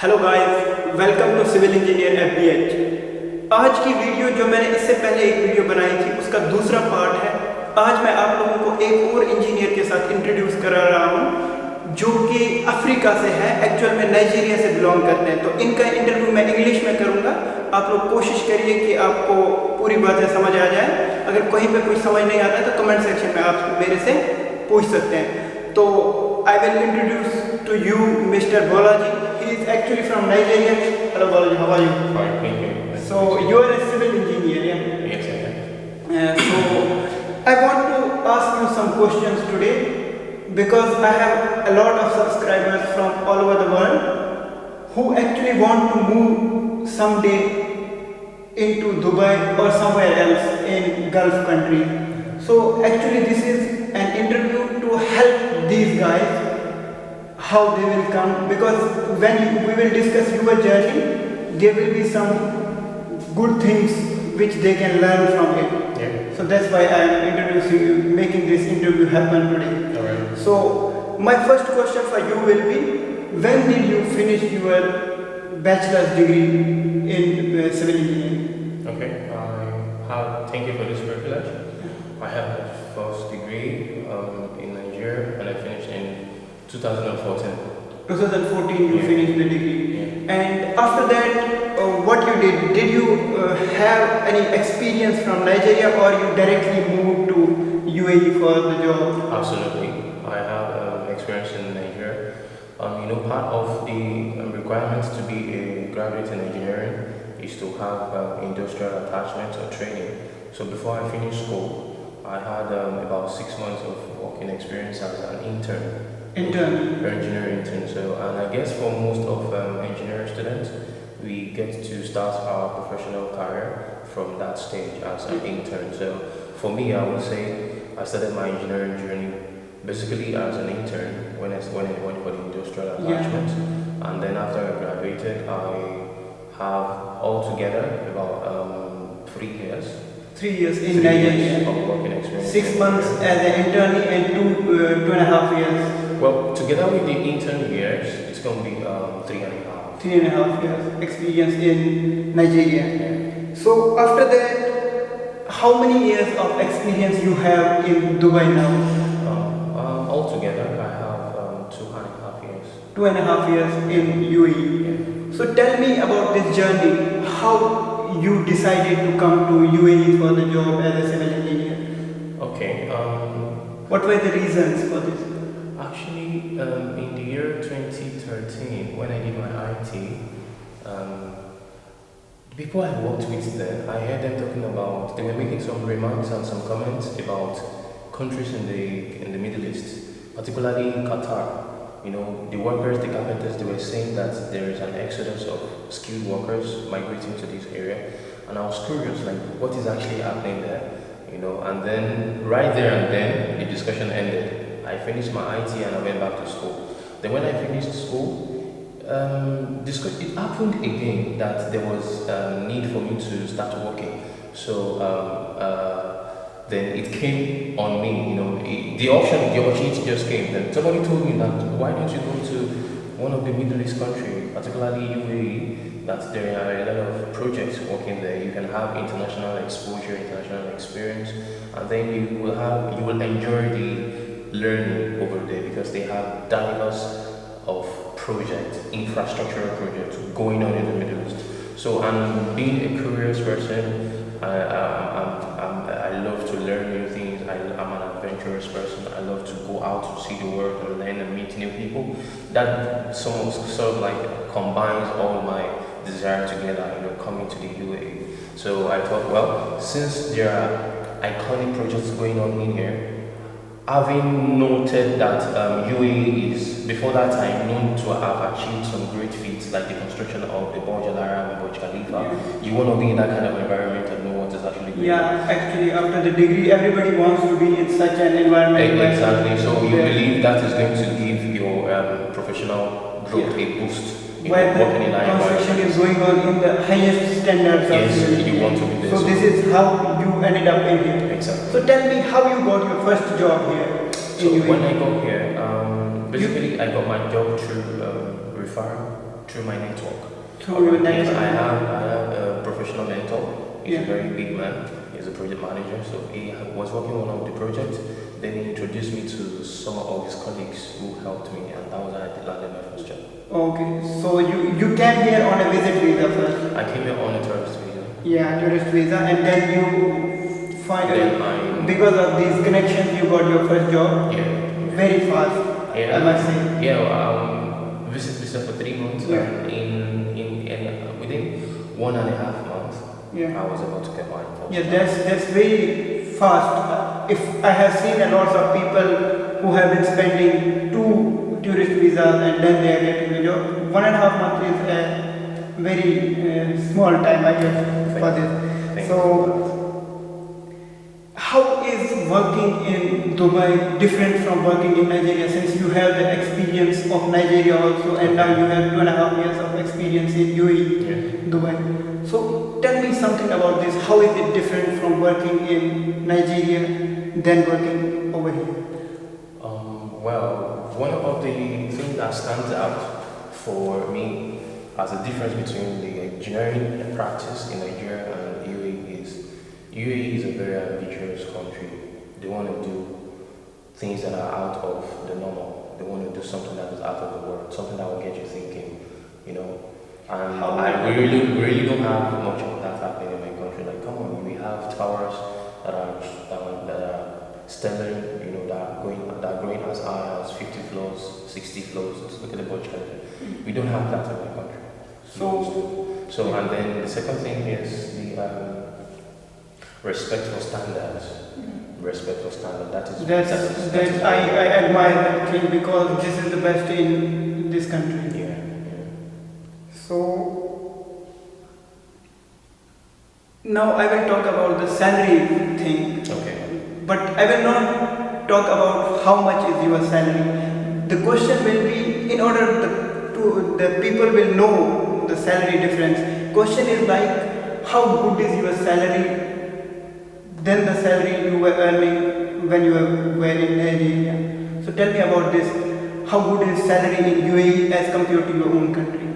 Hello guys, welcome to civil engineer FBH. आज की video जो मैंने इससे पहले एक वीडियो बनाई थी उसका दूसरा पार्ट है। आज मैं आप लोगों को एक और इंजीनियर के साथ इंट्रोड्यूस करा रहा हूँ जो कि अफ्रीका से है, एक्चुअल में नाइजीरिया से बिलोंग करते हैं। तो इनका इंटरव्यू मैं इंग्लिश में करूँगा। आप लोग कोशिश करिए कि आपको पूरी बातें समझ आ जाए। अगर कहीं पे कुछ समझ नहीं आता है तो कमेंट सेक्शन में आप मेरे से पूछ सकते हैं। तो I will introduce to you Mr. Bolaji. He is actually from Nigeria. Hello Bolaji, how are you? Fine, thank you. So you are a civil engineer, yeah? Yes, I am. So I want to ask you some questions today because I have a lot of subscribers from all over the world who actually want to move someday into Dubai or somewhere else in Gulf country. So actually this is an interview to help these guys how they will come, because when we will discuss your journey there will be some good things which they can learn from it. Yeah. So that's why I am introducing you, making this interview happen today. Alright. So my first question for you will be, when did you finish your bachelor's degree in civil engineering? Okay. Thank you for this privilege. I have my first degree in Nigeria and I finished in 2014. 2014 you finished the degree. Yeah. And after that, what you did you have any experience from Nigeria or you directly moved to UAE for the job? Absolutely. I have experience in Nigeria. Part of the requirements to be a graduate in engineering is to have industrial attachments or training. So before I finished school, I had about 6 months of working experience as an engineering intern. So, and I guess for most of engineering students, we get to start our professional career from that stage as an intern. So for me, I would say I started my engineering journey basically as an intern when I went for the industrial attachment. Yeah. And then after I graduated, I have altogether about 3 years. 3 years in Nigeria. Of working experience. 6 months as an intern and 2.5 years. Well, together with the intern years, it's going to be 3.5. 3.5 years experience in Nigeria. Yeah. So after that, how many years of experience you have in Dubai now? Altogether, I have 2.5 years. 2.5 years in UAE. Yeah. So tell me about this journey. How you decided to come to UAE for the job as a civil engineer? Okay. What were the reasons for this? Actually, in the year 2013, when I did my IT, the people I worked with then, I heard them talking about, they were making some remarks and some comments about countries in the Middle East, particularly Qatar. The workers, the carpenters, they were saying that there is an exodus of skilled workers migrating to this area. And I was curious, like, what is actually happening there? And then, right there and then, the discussion ended. I finished my IT and I went back to school. Then when I finished school, it happened again that there was a need for me to start working. So then it came on me, the opportunity just came. Then somebody told me that, why don't you go to one of the Middle East countries, particularly UAE, that there are a lot of projects working there. You can have international exposure, international experience, and then you will enjoy the learning over there because they have diverse of projects, infrastructural projects going on in the Middle East. So I'm being a curious person. I love to learn new things. I'm an adventurous person. I love to go out to see the world and learn and meet new people. That sort of like combines all my desire together, coming to the UAE. So I thought, well, since there are iconic projects going on in here, having noted that UAE is, before that time, known to have achieved some great feats like the construction of the Burj Al Arab and Burj Khalifa, you want to be in that kind of environment and know what is actually going on. Yeah, actually, after the degree, everybody wants to be in such an environment. Exactly. So you believe that is going to give your professional growth a boost. Where the construction is going on in the highest standards. Yes, you want to be there. So this is how you ended up in here. Exactly. So tell me how you got your first job here. So when I got here, basically I got my job through referral. through my network. Through your Yes, network. I have a professional mentor. He's Yeah. a very big man. He's a project manager. So he was working on one of the projects. Then he introduced me to some of his colleagues who helped me, and that was how I landed my first job. Okay, so you came here on a visit visa first. I came here on a tourist visa. Yeah, tourist visa, and then you Then because of these connections, you got your first job yeah. very fast. Yeah. I must say. Yeah, visit visa for 3 months, Yeah. and within 1.5 months, Yeah. I was able to get my first Yeah, job. that's very fast. If I have seen a lot of people who have been spending 2 tourist visas and then they are getting the job, 1.5 months is a very small time, I guess, for this. Thank So, how is working in Dubai different from working in Nigeria, since you have the experience of Nigeria also, and now you have 2.5 years of experience in UAE, Yeah. Dubai. So tell me something about this. How is it different from working in Nigeria than working over here? Well, one of the things that stands out for me as a difference between the engineering practice in Nigeria and UAE is a very ambitious country. They want to do things that are out of the normal. They want to do something that is out of the world, something that will get you thinking, you know. And we really don't have much of that happening in my country. Like, come on, we have towers that are stellar, you know, that are going as high as 50 floors, 60 floors. Just look at the Burj Khalifa. We don't have that in my country. So, and then the second thing is the respect for standards. Respect for standard. That I admire that thing, because this is the best in this country. Yeah. So now I will talk about the salary thing. Okay. But I will not talk about how much is your salary. The question will be, in order the people will know the salary difference. Question is like, how good is your salary than the salary you were earning when you were in Nigeria? So tell me about this. How good is salary in UAE as compared to your own country?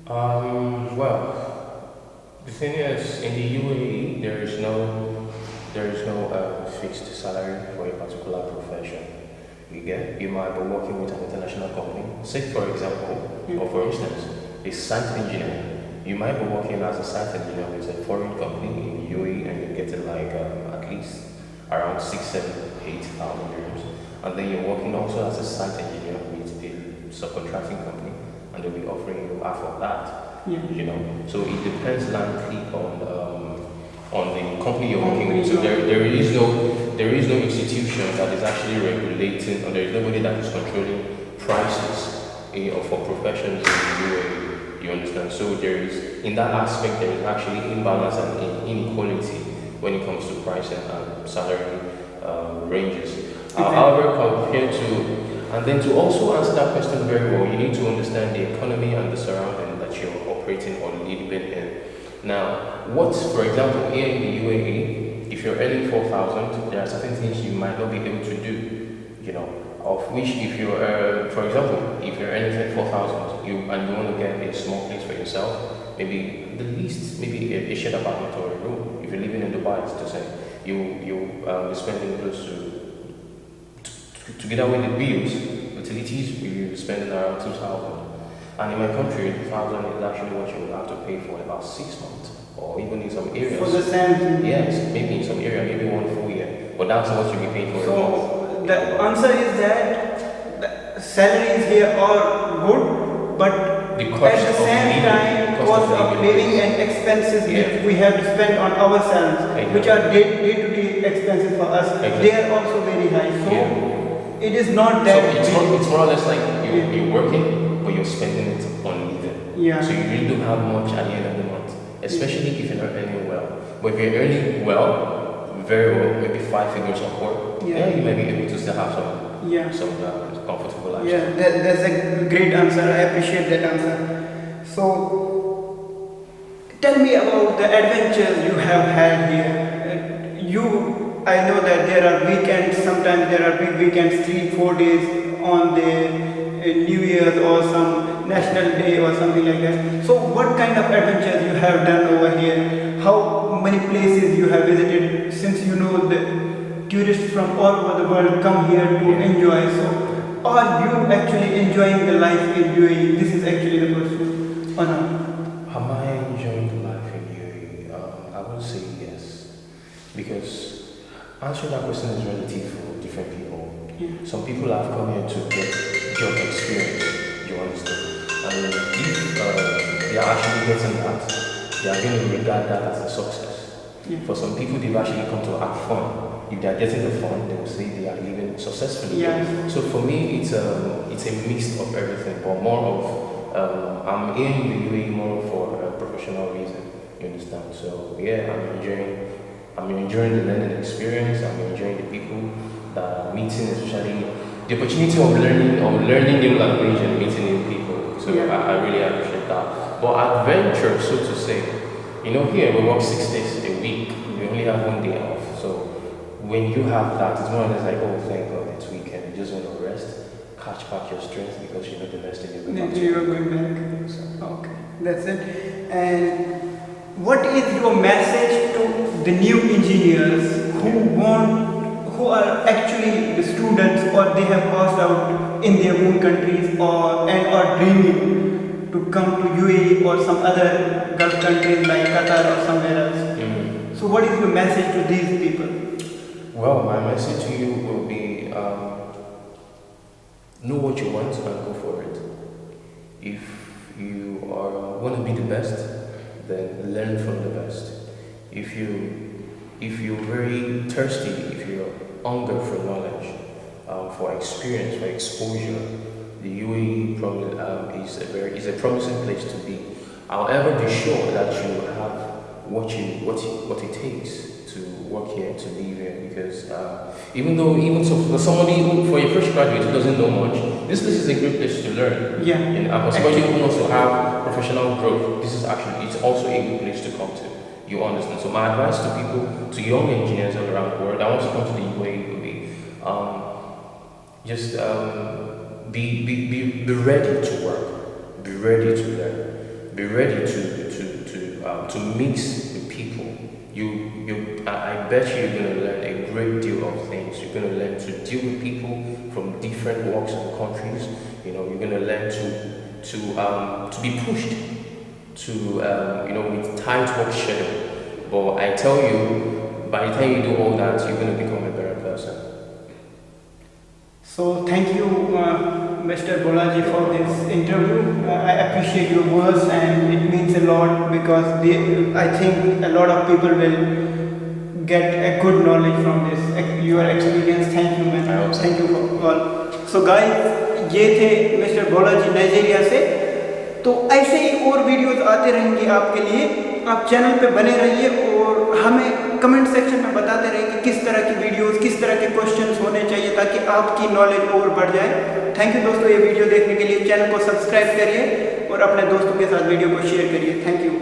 Well, the thing is, in the UAE, there is no fixed salary for a particular profession. You might be working with an international company. Say, for example, or for instance, a site engineer. You might be working as a site engineer with a foreign company in the UAE, and you're getting like at least around 6, 7, 8,000 dirhams. And then you're working also as a site engineer with a subcontracting company, and they'll be offering you half of that. Yeah. You know, so it depends largely on the company you're working with. So there is no institution that is actually regulating, or there is nobody that is controlling prices for professions in the UAE. You understand? So there is, in that aspect, there is actually imbalance and inequality when it comes to pricing and salary ranges. However, compared to, and then to also answer that question very well, you need to understand the economy and the surrounding that you're operating or living in. Now, for example, here in the UAE, if you're earning 4,000, there are certain things you might not be able to do, you know, of which if you're, for example, if you're earning 4,000 and you want to get a small place for yourself, maybe the least, maybe a shared apartment or a room. If you're living in Dubai, to say, you're spending close to, together with the bills, utilities, you're spending around 2,000. And in my country, 1,000 is actually what you will have to pay for about 6 months, or even in some areas. For the same. Yes, maybe in some area, maybe 1 full year. But that's what you'll be paying for a month. So the answer is that the salaries here are good, but The at cost the of same living, time, cost of living and expenses which we have to spend on ourselves, which are day-to-day expenses for us, they are also very high. So it is not that. So it's more or less like you're working, but you're spending it on living. Yeah. So you really don't have much at the end of the month, especially if you're not earning well. But if you're earning well, very well, maybe 5 figures of work, you might be able to still have some comfortable lifestyle. Yeah, that's a great answer. I appreciate that answer. So, tell me about the adventures you have had here. I know that there are weekends, sometimes there are big weekends, 3-4 days on the New Year's or some National Day or something like that. So what kind of adventures you have done over here? How many places you have visited? Since you know the tourists from all over the world come here to enjoy. So are you actually enjoying the life in UAE? This is actually the question. Or not? Am I enjoying the life in UAE? I would say yes, because answering that question is relative for different people. Yeah. Some people have come here to get job experience, you understand? And if they are actually getting that, they are going to regard that as a success. Yeah. For some people, they've actually come to have fun. If they are getting the fun, they will say they are living successfully. Yeah. So for me, it's a mix of everything, but more of I'm in the UAE more for a professional reason. You understand? So yeah, I'm enjoying the learning experience. I'm enjoying the people that I'm meeting, especially the opportunity of learning new language and meeting new people. So Yeah. I really appreciate that. But adventure, so to say, here we work 6 days a week. We only have 1 day off. So when you have that, it's more or less like, oh, thank God, it's weekend. You just want to rest, catch back your strength because you know the next day you're going back. You are going back. So, Okay, that's it. And what is your message to the new engineers who are actually the students or they have passed out in their own countries and are dreaming to come to UAE or some other Gulf countries like Qatar or somewhere else? So what is your message to these people? well, my message to you will be know what you want and go for it. If you want to be the best, then learn from the best. If you're very thirsty, if you're hunger for knowledge, for experience, for exposure, the UAE probably is a promising place to be. However, be sure that you have what it takes to work here, to live here, because even so for somebody for a fresh graduate who doesn't know much, this place is a great place to learn. Yeah. And for somebody who wants to have professional growth, it's also a good place to come to. You understand? So my advice to people, to young engineers all around the world that want to come to the UAE would be just be ready to work, be ready to learn, be ready to mix with people. I bet you're going to learn a great deal of things. You're going to learn to deal with people from different walks and countries. You're going to learn to be pushed to with tight work schedule. But I tell you, by the time you do all that, you're going to become a better person. So thank you, Mr. Bolaji, for this interview. I appreciate your words and it means a lot because I think a lot of people will get a good knowledge from this, your experience. Thank you, man. Thank you for all. So guys, ये थे Mr. Bolaji Nigeria से. तो ऐसे ही और videos आते रहेंगे आपके लिए. आप चैनल पे बने रहिए और हमें कमेंट सेक्शन में बताते रहिए कि किस तरह की वीडियोस, किस तरह के क्वेश्चंस होने चाहिए ताकि आपकी नॉलेज और बढ़ जाए. थैंक यू दोस्तों ये वीडियो देखने के लिए. चैनल को सब्सक्राइब करिए और अपने दोस्तों के साथ वीडियो को शेयर करिए. Thank you.